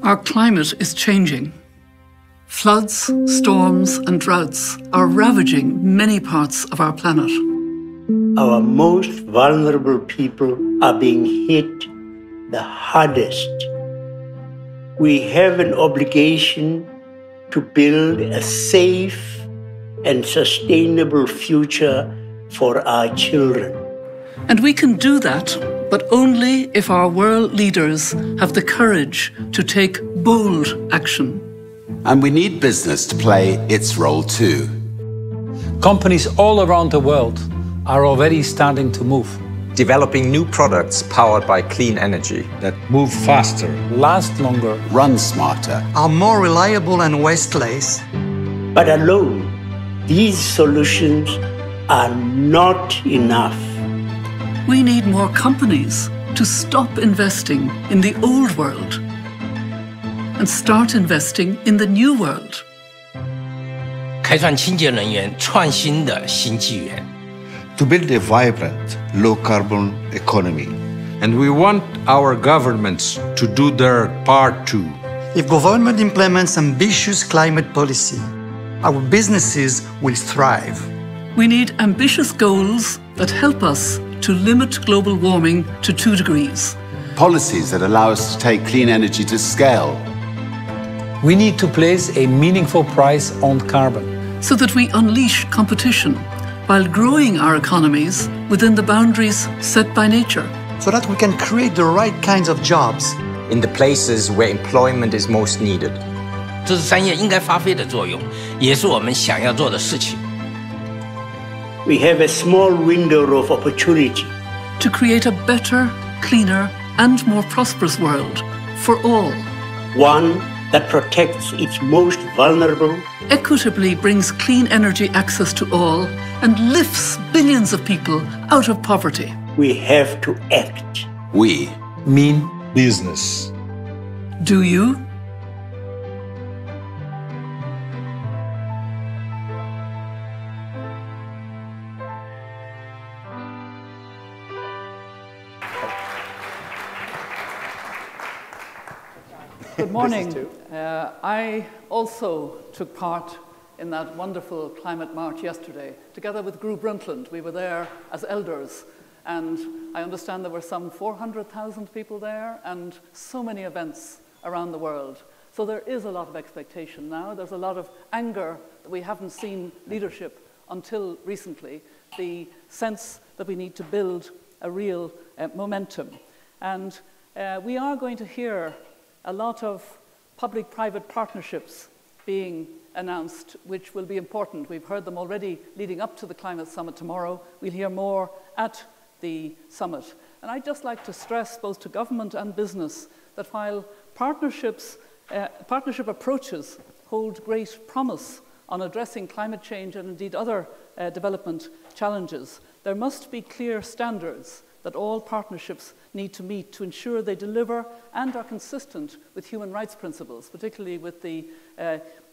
Our climate is changing. Floods, storms, and droughts are ravaging many parts of our planet. Our most vulnerable people are being hit the hardest. We have an obligation to build a safe and sustainable future for our children. And we can do that, but only if our world leaders have the courage to take bold action. And we need business to play its role too. Companies all around the world are already starting to move. Developing new products powered by clean energy. That move faster, last longer, run smarter, are more reliable and wasteless. But alone, these solutions are not enough. We need more companies to stop investing in the old world and start investing in the new world. 开创清洁能源创新的新纪元 To build a vibrant, low-carbon economy. And we want our governments to do their part too. If government implements ambitious climate policy, our businesses will thrive. We need ambitious goals that help us to limit global warming to 2 degrees. policies that allow us to take clean energy to scale. We need to place a meaningful price on carbon. So that we unleash competition while growing our economies within the boundaries set by nature. So that we can create the right kinds of jobs in the places where employment is most needed. 这是商业应该发挥的作用，也是我们想要做的事情。We have a small window of opportunity to create a better, cleaner, and more prosperous world for all. One that protects its most vulnerable, equitably brings clean energy access to all, and lifts billions of people out of poverty. We have to act. We mean business. Do you? Good morning. I also took part in that wonderful climate march yesterday, together with Gru Brundtland. We were there as elders, and I understand there were some 400,000 people there, and so many events around the world. So there is a lot of expectation now. There's a lot of anger that we haven't seen leadership until recently, the sense that we need to build a real momentum. And we are going to hear a lot of public-private partnerships being announced, which will be important. We've heard them already leading up to the climate summit tomorrow. We'll hear more at the summit. And I'd just like to stress, both to government and business, that while partnership approaches hold great promise on addressing climate change and indeed other development challenges, there must be clear standards that all partnerships need to meet to ensure they deliver and are consistent with human rights principles, particularly with the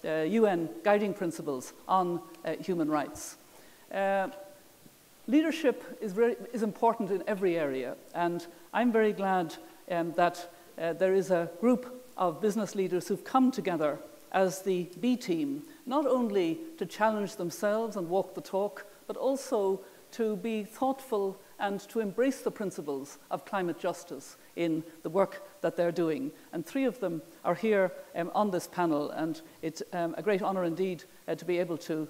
UN guiding principles on human rights. Leadership is important in every area, and I'm very glad that there is a group of business leaders who've come together as the B team, not only to challenge themselves and walk the talk, but also to be thoughtful and to embrace the principles of climate justice in the work that they're doing. And 3 of them are here on this panel, and it's a great honor indeed to be able to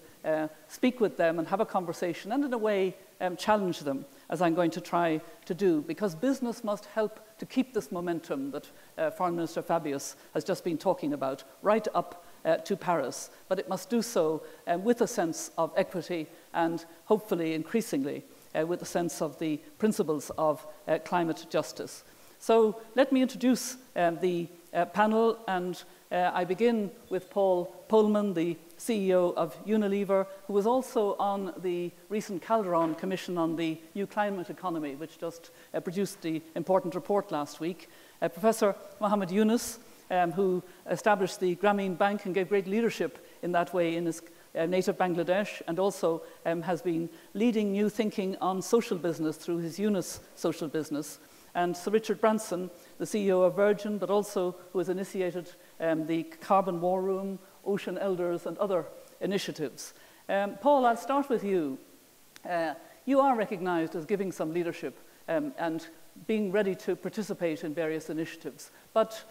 speak with them and have a conversation and in a way challenge them, as I'm going to try to do, because business must help to keep this momentum that Foreign Minister Fabius has just been talking about right up to Paris, but it must do so with a sense of equity and hopefully increasingly with a sense of the principles of climate justice. So let me introduce the panel, and I begin with Paul Polman, the CEO of Unilever, who was also on the recent Calderon Commission on the New Climate Economy, which just produced the important report last week. Professor Mohammed Yunus, who established the Grameen Bank and gave great leadership in that way in his native Bangladesh, and also has been leading new thinking on social business through his Yunus social business. And Sir Richard Branson, the CEO of Virgin, but also who has initiated the Carbon War Room, Ocean Elders, and other initiatives. Paul, I'll start with you. You are recognised as giving some leadership and being ready to participate in various initiatives. But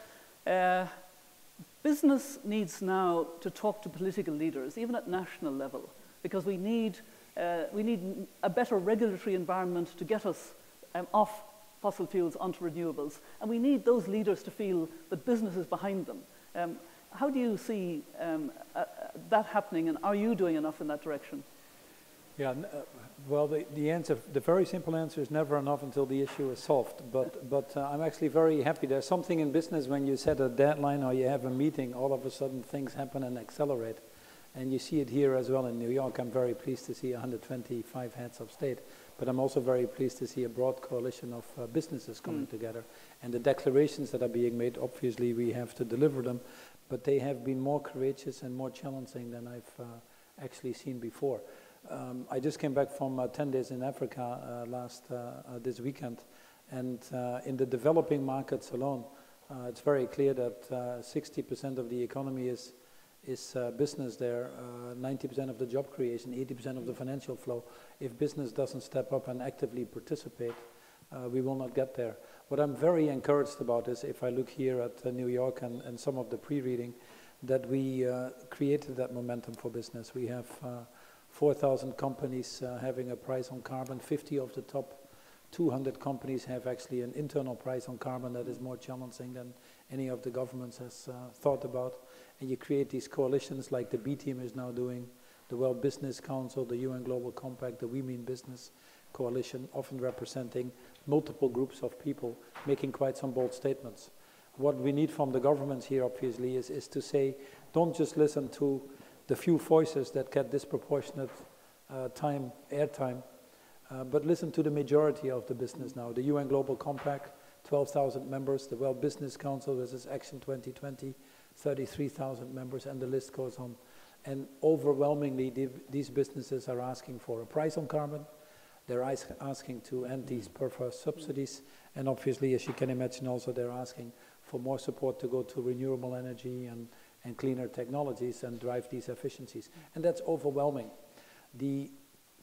business needs now to talk to political leaders, even at national level, because we need a better regulatory environment to get us off fossil fuels onto renewables. And we need those leaders to feel that business is behind them. How do you see that happening, and are you doing enough in that direction? Yeah, well, the very simple answer is never enough until the issue is solved. But I'm actually very happy. There's something in business when you set a deadline or you have a meeting, all of a sudden things happen and accelerate. And you see it here as well in New York. I'm very pleased to see 125 heads of state. But I'm also very pleased to see a broad coalition of businesses coming together. And the declarations that are being made, obviously we have to deliver them. But they have been more courageous and more challenging than I've actually seen before. I just came back from 10 days in Africa this weekend, and in the developing markets alone, it's very clear that 60% of the economy is business there, 90% of the job creation, 80% of the financial flow. If business doesn't step up and actively participate, we will not get there. What I'm very encouraged about is, if I look here at New York and some of the pre-reading, that we created that momentum for business. We have 4,000 companies having a price on carbon. 50 of the top 200 companies have actually an internal price on carbon that is more challenging than any of the governments has thought about. And you create these coalitions like the B Team is now doing, the World Business Council, the UN Global Compact, the We Mean Business coalition, often representing multiple groups of people, making quite some bold statements. What we need from the governments here, obviously, is to say, don't just listen to the few voices that get disproportionate airtime, but listen to the majority of the business now. The UN Global Compact, 12,000 members. The World Business Council, this is Action 2020, 33,000 members, and the list goes on. And overwhelmingly, these businesses are asking for a price on carbon. They're asking to end these perverse subsidies. And obviously, as you can imagine, also they're asking for more support to go to renewable energy and cleaner technologies and drive these efficiencies. And that's overwhelming. The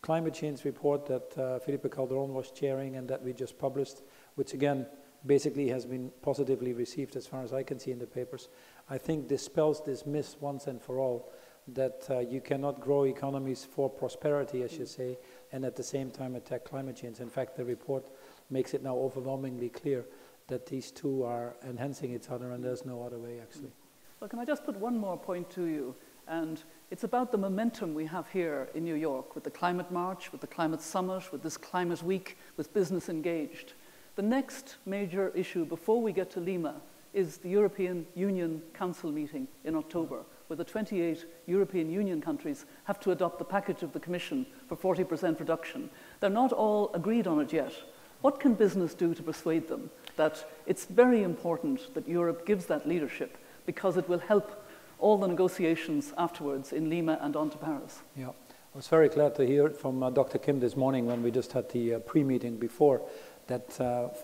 climate change report that Felipe Calderon was chairing and that we just published, which again, basically has been positively received as far as I can see in the papers, I think dispels this myth once and for all that you cannot grow economies for prosperity, as you say, and at the same time attack climate change. In fact, the report makes it now overwhelmingly clear that these two are enhancing each other, and there's no other way, actually. Well, can I just put one more point to you? And it's about the momentum we have here in New York with the Climate March, with the Climate Summit, with this Climate Week, with business engaged. The next major issue before we get to Lima is the European Union Council meeting in October, where the 28 European Union countries have to adopt the package of the Commission for 40% reduction. They're not all agreed on it yet. What can business do to persuade them that it's very important that Europe gives that leadership, because it will help all the negotiations afterwards in Lima and on to Paris? Yeah, I was very glad to hear from Dr. Kim this morning when we just had the pre-meeting before that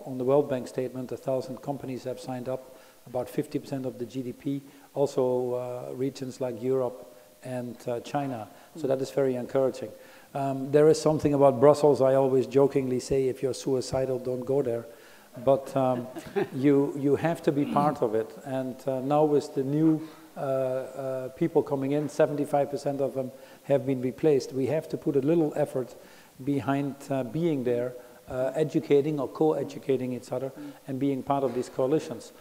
on the World Bank statement, 1,000 companies have signed up, about 50% of the GDP, also regions like Europe and China. So that is very encouraging. There is something about Brussels, I always jokingly say, if you're suicidal, don't go there. But you have to be part of it. And now with the new people coming in, 75% of them have been replaced. We have to put a little effort behind being there, educating or co-educating each other and being part of these coalitions.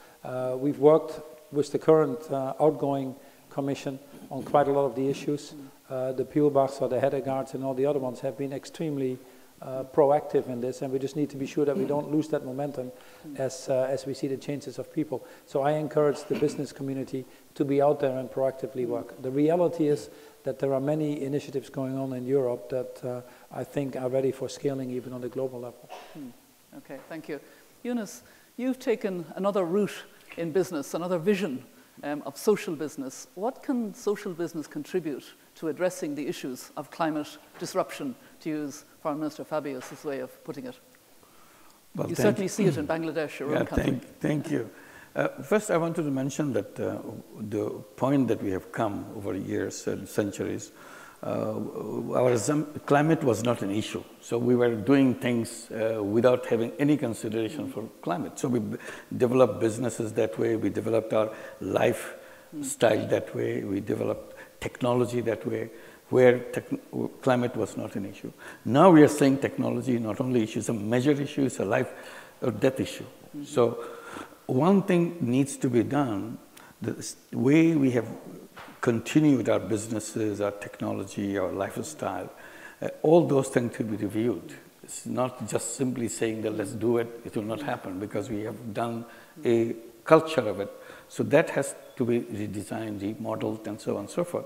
We've worked with the current outgoing commission on quite a lot of the issues. The Pielbachs or the Hedegaards and all the other ones have been extremely proactive in this, and we just need to be sure that we don't lose that momentum as we see the changes of people. So I encourage the business community to be out there and proactively work. The reality is that there are many initiatives going on in Europe that I think are ready for scaling even on the global level. Okay, thank you. Yunus, you've taken another route in business, another vision of social business. What can social business contribute to addressing the issues of climate disruption, to use Foreign Minister Fabius's way of putting it? Well, you certainly see it in Bangladesh, your own country. Thank you. First, I wanted to mention that the point that we have come over years and centuries, our climate was not an issue. So we were doing things without having any consideration for climate. So we developed businesses that way, we developed our lifestyle that way, we developed technology that way, where climate was not an issue. Now we are saying technology not only issue, it's a major issue, it's a life or death issue. So one thing needs to be done, the way we have continued our businesses, our technology, our lifestyle, all those things to be reviewed. It's not just simply saying that let's do it, it will not happen, because we have done a culture of it. So that has to be redesigned, remodeled, and so on and so forth.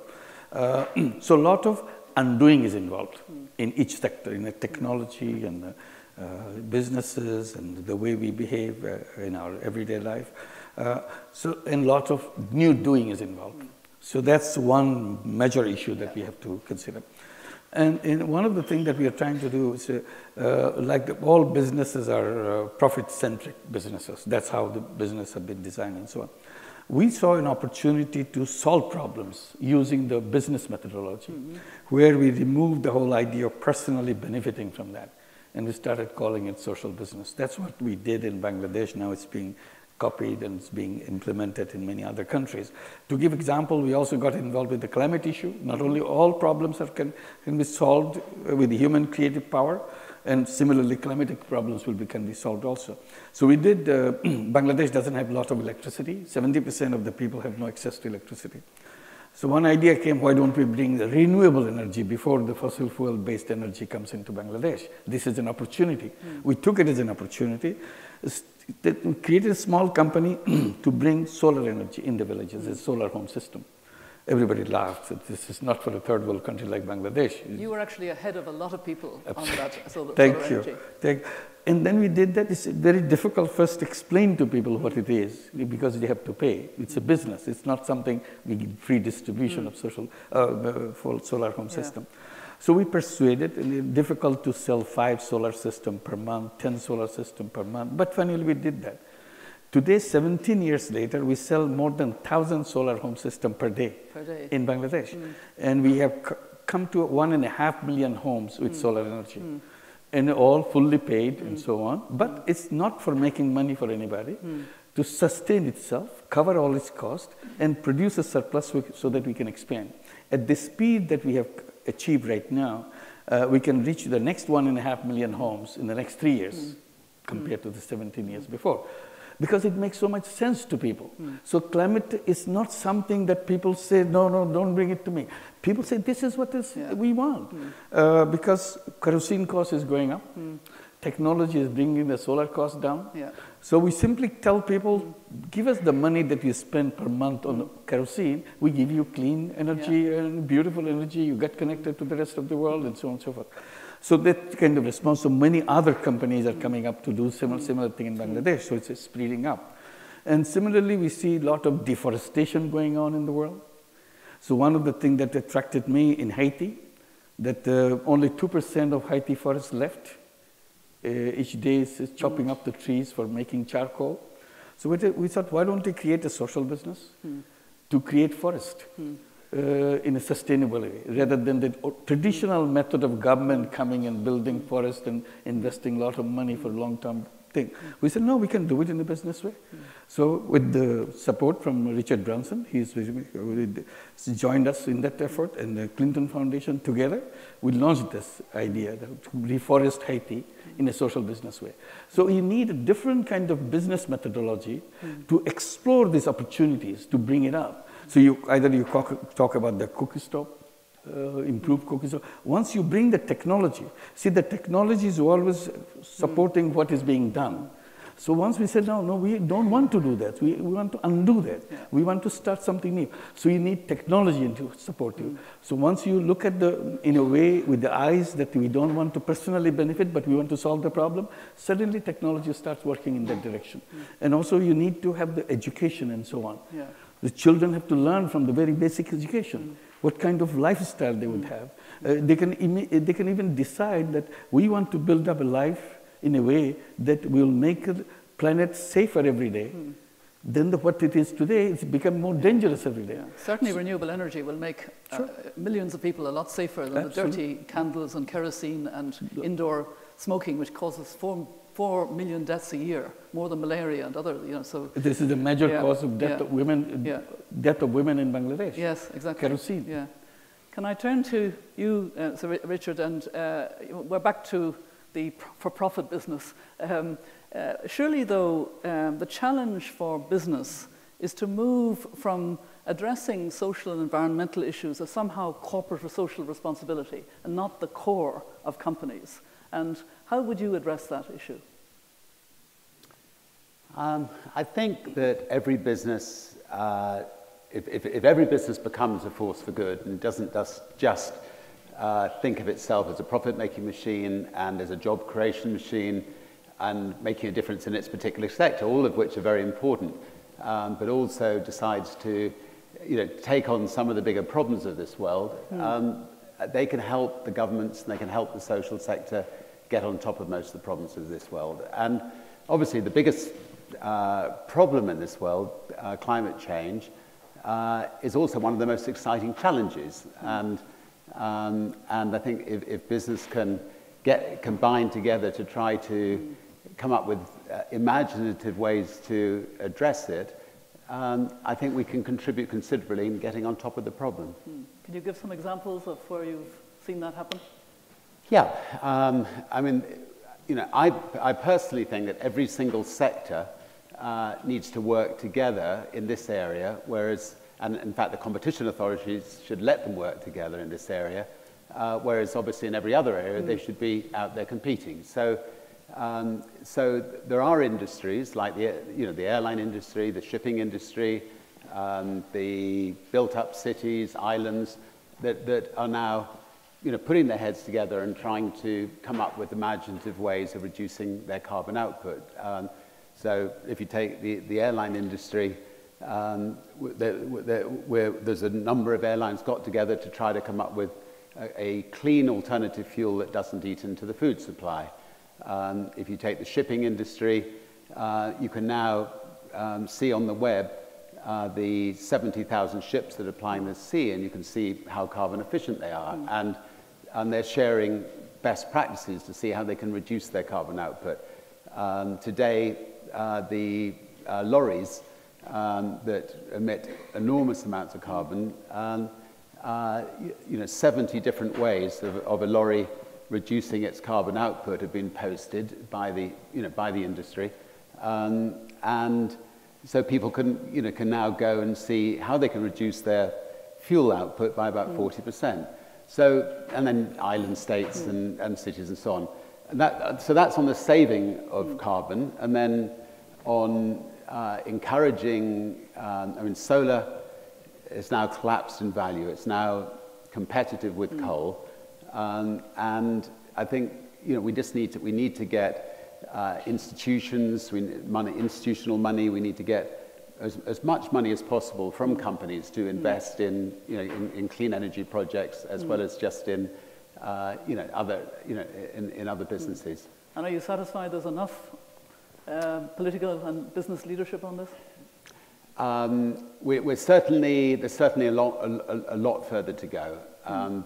So a lot of undoing is involved in each sector, in the technology and the businesses and the way we behave in our everyday life. And a lot of new doing is involved. So that's one major issue that we have to consider. And one of the things that we are trying to do is, all businesses are profit-centric businesses. That's how the business have been designed and so on. We saw an opportunity to solve problems using the business methodology, where we removed the whole idea of personally benefiting from that. And we started calling it social business. That's what we did in Bangladesh. Now it's being copied and it's being implemented in many other countries. To give example, we also got involved with the climate issue. Not only all problems can be solved with human creative power, and similarly, climatic problems can be solved also. So we did, Bangladesh doesn't have a lot of electricity. 70% of the people have no access to electricity. So one idea came, why don't we bring the renewable energy before the fossil fuel-based energy comes into Bangladesh? This is an opportunity. We took it as an opportunity. We created a small company to bring solar energy in the villages, a solar home system. Everybody laughed that this is not for a third world country like Bangladesh. You were actually ahead of a lot of people on that solar energy. And then we did that. It's very difficult first to explain to people what it is, because they have to pay. It's a business. It's not something we give free distribution of for solar home system. So we persuaded, and it's difficult to sell 5 solar systems per month, 10 solar systems per month, but finally we did that. Today, 17 years later, we sell more than 1,000 solar home systems per day in Bangladesh. And we have come to 1.5 million homes with solar energy. And all fully paid and so on. But it's not for making money for anybody. To sustain itself, cover all its costs, and produce a surplus so that we can expand. At the speed that we have achieved right now, we can reach the next 1.5 million homes in the next 3 years compared to the 17 years before. Because it makes so much sense to people. So climate is not something that people say, no, don't bring it to me. People say, this is what we want. Because kerosene cost is going up. Technology is bringing the solar cost down. So we simply tell people, give us the money that you spend per month on kerosene. We give you clean energy and beautiful energy. You get connected to the rest of the world and so on and so forth. So that kind of response. So many other companies are coming up to do similar thing in Bangladesh. So it's spreading up. And similarly, we see a lot of deforestation going on in the world. So one of the things that attracted me in Haiti, that only 2% of Haiti forest left. Each day is chopping up the trees for making charcoal. So we thought, why don't we create a social business to create forest? In a sustainable way, rather than the traditional method of government coming and building forest and investing a lot of money for long-term thing. We said, no, we can do it in a business way. So with the support from Richard Branson, he's joined us in that effort, and the Clinton Foundation together, we launched this idea to reforest Haiti in a social business way. So you need a different kind of business methodology to explore these opportunities, to bring it up. So either you talk about the cookie stop, improve cookie stop. Once you bring the technology, see, the technology is always supporting what is being done. So once we said, no, we don't want to do that. We want to undo that. We want to start something new. So you need technology to support you. So once you look at in a way, with the eyes that we don't want to personally benefit, but we want to solve the problem, suddenly technology starts working in that direction. And also you need to have the education and so on. The children have to learn from the very basic education, what kind of lifestyle they would have. They can even decide that we want to build up a life in a way that will make the planet safer every day, then what it is today, it's become more dangerous every day. Yeah. Certainly renewable energy will make millions of people a lot safer than the dirty candles and kerosene and indoor smoking, which causes 4 million deaths a year, more than malaria and other, so... This is a major cause of death of women, death of women in Bangladesh. Yes, exactly. Kerosene. Yeah. Can I turn to you, Sir Richard, and we're back to the for-profit business. Surely, though, the challenge for business is to move from addressing social and environmental issues as somehow corporate or social responsibility and not the core of companies. And how would you address that issue? I think that every business, if every business becomes a force for good and doesn't just think of itself as a profit-making machine and as a job creation machine and making a difference in its particular sector, all of which are very important, but also decides to take on some of the bigger problems of this world, they can help the governments and they can help the social sector get on top of most of the problems of this world. And obviously the biggest problem in this world, climate change, is also one of the most exciting challenges. And I think if business can combine together to try to come up with imaginative ways to address it, I think we can contribute considerably in getting on top of the problem. Can you give some examples of where you've seen that happen? Yeah, I mean, I personally think that every single sector needs to work together in this area, whereas, and in fact the competition authorities should let them work together in this area, whereas obviously in every other area they should be out there competing. So there are industries like the airline industry, the shipping industry, the built-up cities, islands that are now putting their heads together and trying to come up with imaginative ways of reducing their carbon output. So if you take the airline industry, there's a number of airlines got together to try to come up with a clean alternative fuel that doesn't eat into the food supply. If you take the shipping industry, you can now see on the web the 70,000 ships that are plying the sea, and you can see how carbon efficient they are. And they're sharing best practices to see how they can reduce their carbon output. Today, the lorries that emit enormous amounts of carbon, 70 different ways of a lorry reducing its carbon output have been posted by the industry, and so people can now go and see how they can reduce their fuel output by about 40%. So, and then island states and cities and so on. And so that's on the saving of carbon, and then on encouraging. I mean, solar is now collapsed in value. It's now competitive with coal. And I think we need to get institutions, institutional money. We need to get as much money as possible from companies to invest in clean energy projects, as well as just in other businesses. And are you satisfied there's enough political and business leadership on this? There's certainly a lot further to go.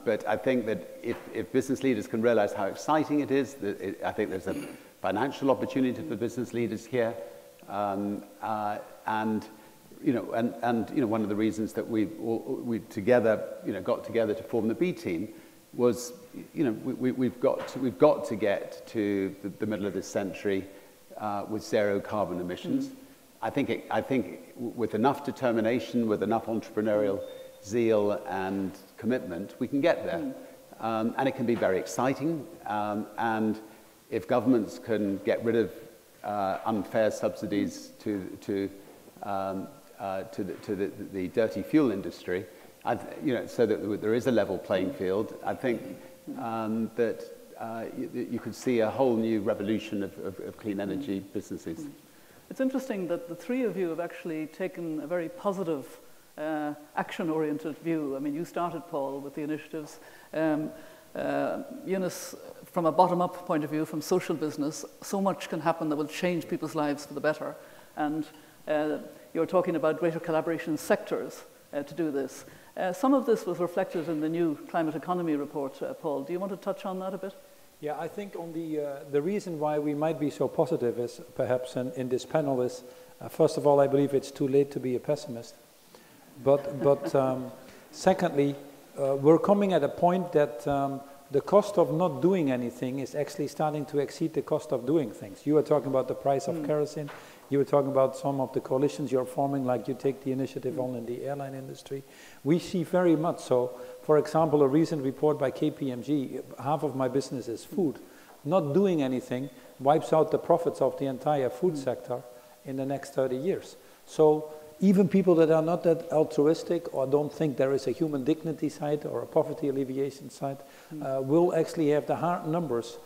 But I think that if business leaders can realize how exciting it is, I think there's a financial opportunity for business leaders here. And one of the reasons that we together got together to form the B team was we've got to get to the middle of this century with zero carbon emissions. I think with enough determination, with enough entrepreneurial zeal and commitment, we can get there. And it can be very exciting. And if governments can get rid of unfair subsidies to the dirty fuel industry, so that there is a level playing field, I think that you could see a whole new revolution of clean energy businesses. It's interesting that the three of you have actually taken a very positive, action-oriented view. I mean, you started, Paul, with the initiatives. Yunus from a bottom-up point of view, from social business, so much can happen that will change people's lives for the better. And you're talking about greater collaboration in sectors to do this. Some of this was reflected in the new climate economy report, Paul. Do you want to touch on that a bit? Yeah, I think on the reason why we might be so positive is perhaps in this panel is, first of all, I believe it's too late to be a pessimist. But secondly, we're coming at a point that the cost of not doing anything is actually starting to exceed the cost of doing things. You were talking about the price of kerosene. You were talking about some of the coalitions you're forming, like you take the initiative on in the airline industry. We see very much so. For example, a recent report by KPMG, half of my business is food. Not doing anything wipes out the profits of the entire food sector in the next 30 years. So even people that are not that altruistic or don't think there is a human dignity side or a poverty alleviation side will actually have the hard numbers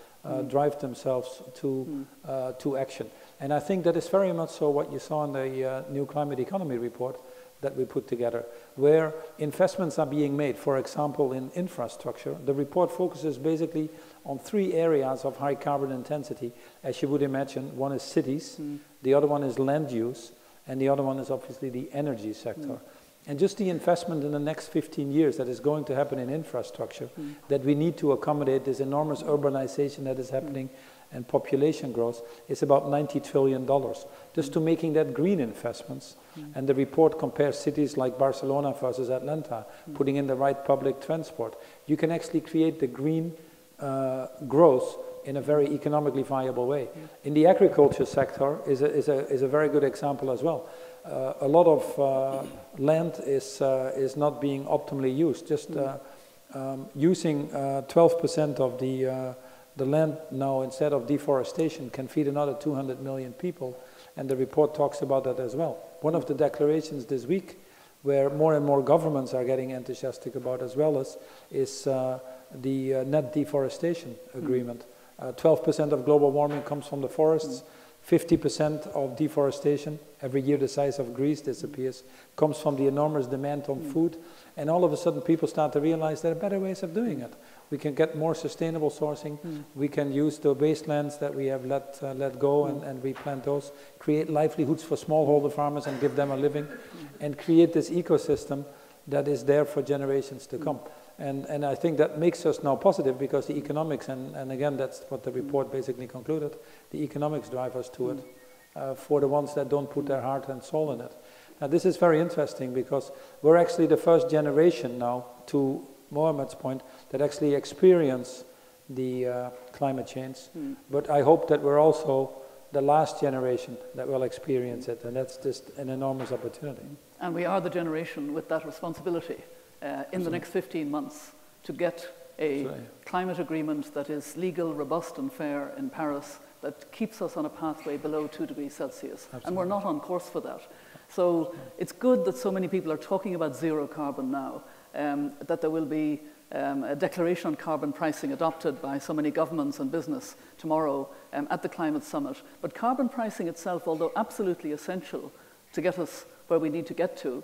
drive themselves to action. And I think that is very much so what you saw in the new climate economy report that we put together, where investments are being made, for example, in infrastructure. The report focuses basically on 3 areas of high carbon intensity, as you would imagine. One is cities, the other one is land use, and the other one is obviously the energy sector. And just the investment in the next 15 years that is going to happen in infrastructure, that we need to accommodate this enormous urbanization that is happening and population growth, is about $90 trillion. Just to making that green investments. And the report compares cities like Barcelona versus Atlanta, putting in the right public transport. You can actually create the green growth in a very economically viable way. In the agriculture sector is a very good example as well. A lot of land is not being optimally used. Just using 12% of the land now instead of deforestation can feed another 200 million people, and the report talks about that as well. One of the declarations this week, where more and more governments are getting enthusiastic about as well, is the net deforestation agreement. 12% of global warming comes from the forests. 50% of deforestation, every year the size of Greece disappears, comes from the enormous demand on food. And all of a sudden people start to realize there are better ways of doing it. We can get more sustainable sourcing. We can use the wastelands that we have let go and replant those, create livelihoods for smallholder farmers and give them a living, and create this ecosystem that is there for generations to come. And I think that makes us now positive, because the economics, and again, that's what the report basically concluded, the economics drive us to it for the ones that don't put their heart and soul in it. Now, this is very interesting, because we're actually the first generation now, to Mohammed's point, that actually experience the climate change. But I hope that we're also the last generation that will experience it, and that's just an enormous opportunity. And we are the generation with that responsibility. In the next 15 months to get a climate agreement that is legal, robust and fair in Paris, that keeps us on a pathway below 2 degrees Celsius. Absolutely. And we're not on course for that. So it's good that so many people are talking about zero carbon now, that there will be a declaration on carbon pricing adopted by so many governments and business tomorrow at the climate summit. But carbon pricing itself, although absolutely essential to get us where we need to get to,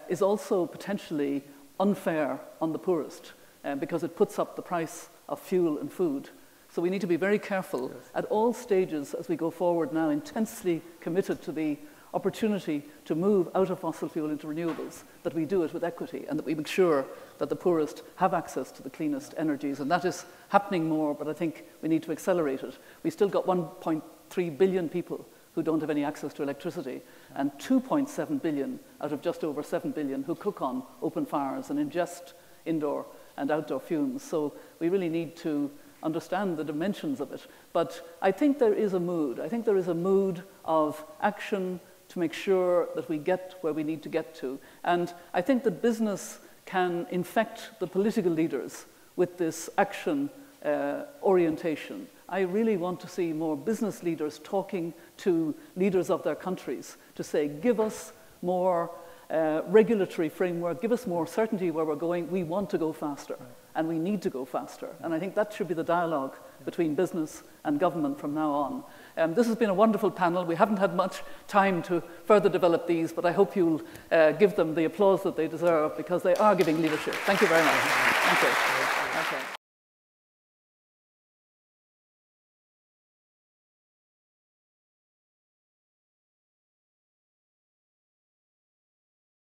is also potentially unfair on the poorest, because it puts up the price of fuel and food. So we need to be very careful at all stages as we go forward now, intensely committed to the opportunity to move out of fossil fuel into renewables, that we do it with equity and that we make sure that the poorest have access to the cleanest energies. And that is happening more, but I think we need to accelerate it. We still got 1.3 billion people who don't have any access to electricity, and 2.7 billion out of just over 7 billion who cook on open fires and ingest indoor and outdoor fumes. So we really need to understand the dimensions of it. But I think there is a mood. I think there is a mood of action to make sure that we get where we need to get to. And I think that business can infect the political leaders with this action orientation. I really want to see more business leaders talking to leaders of their countries to say, give us more regulatory framework, give us more certainty where we're going. We want to go faster, and we need to go faster. And I think that should be the dialogue between business and government from now on. This has been a wonderful panel. We haven't had much time to further develop these, but I hope you'll give them the applause that they deserve, because they are giving leadership. Thank you very much. Thank you. Okay.